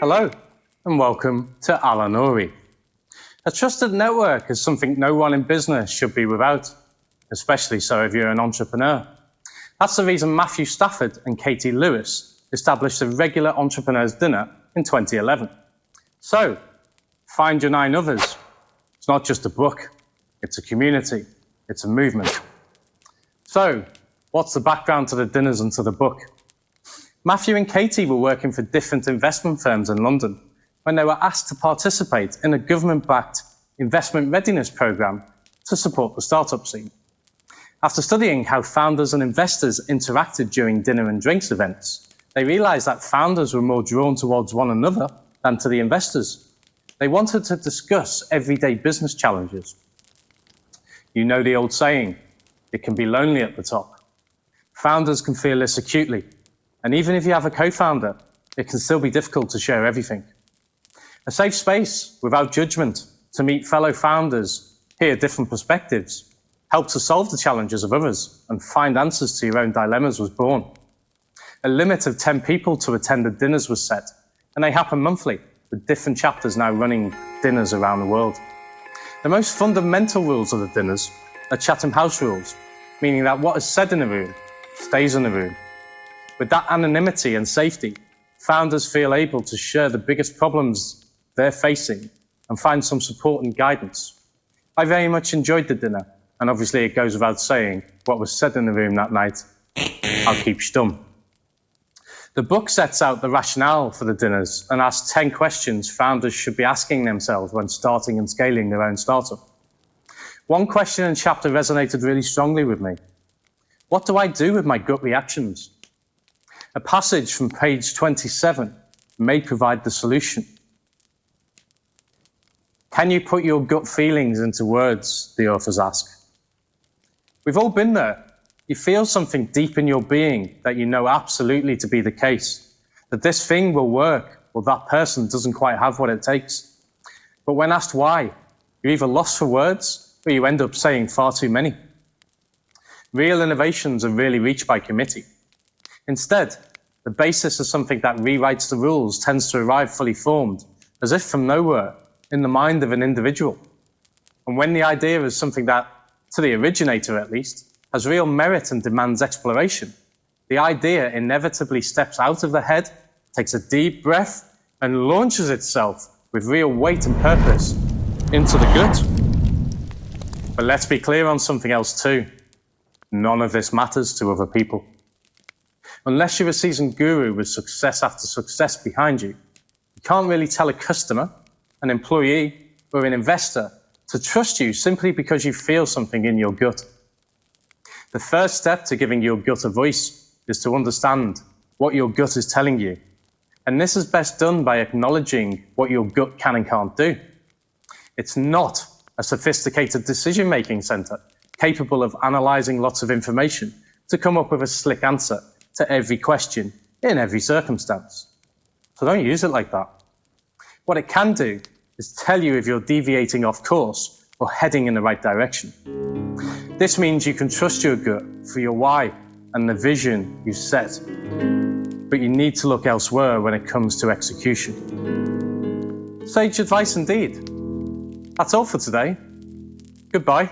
Hello, and welcome to Alanory. A trusted network is something no one in business should be without, especially so if you're an entrepreneur. That's the reason Matthew Stafford and Katie Lewis established a regular entrepreneurs dinner in 2011. So, find your 9Others. It's not just a book, it's a community, it's a movement. So, what's the background to the dinners and to the book? Matthew and Katie were working for different investment firms in London when they were asked to participate in a government-backed investment readiness program to support the startup scene. After studying how founders and investors interacted during dinner and drinks events, they realized that founders were more drawn towards one another than to the investors. They wanted to discuss everyday business challenges. You know the old saying, it can be lonely at the top. Founders can feel this acutely. And even if you have a co-founder, it can still be difficult to share everything. A safe space without judgment to meet fellow founders, hear different perspectives, help to solve the challenges of others, and find answers to your own dilemmas was born. A limit of 10 people to attend the dinners was set, and they happen monthly, with different chapters now running dinners around the world. The most fundamental rules of the dinners are Chatham House rules, meaning that what is said in a room stays in the room. With that anonymity and safety, founders feel able to share the biggest problems they're facing and find some support and guidance. I very much enjoyed the dinner, and obviously it goes without saying what was said in the room that night. I'll keep stum. The book sets out the rationale for the dinners and asks 10 questions founders should be asking themselves when starting and scaling their own startup. One question and chapter resonated really strongly with me. What do I do with my gut reactions? A passage from page 27 may provide the solution. Can you put your gut feelings into words, the authors ask. We've all been there. You feel something deep in your being that you know absolutely to be the case, that this thing will work or that person doesn't quite have what it takes. But when asked why, you're either lost for words or you end up saying far too many. Real innovations are rarely reached by committee. Instead, the basis of something that rewrites the rules tends to arrive fully formed, as if from nowhere, in the mind of an individual. And when the idea is something that, to the originator at least, has real merit and demands exploration, the idea inevitably steps out of the head, takes a deep breath, and launches itself with real weight and purpose into the gut. But let's be clear on something else too. None of this matters to other people. Unless you're a seasoned guru with success after success behind you, you can't really tell a customer, an employee, or an investor to trust you simply because you feel something in your gut. The first step to giving your gut a voice is to understand what your gut is telling you. And this is best done by acknowledging what your gut can and can't do. It's not a sophisticated decision-making center capable of analyzing lots of information to come up with a slick answer to every question in every circumstance. So don't use it like that. What it can do is tell you if you're deviating off course or heading in the right direction. This means you can trust your gut for your why and the vision you set, but you need to look elsewhere when it comes to execution. Sage advice indeed. That's all for today. Goodbye.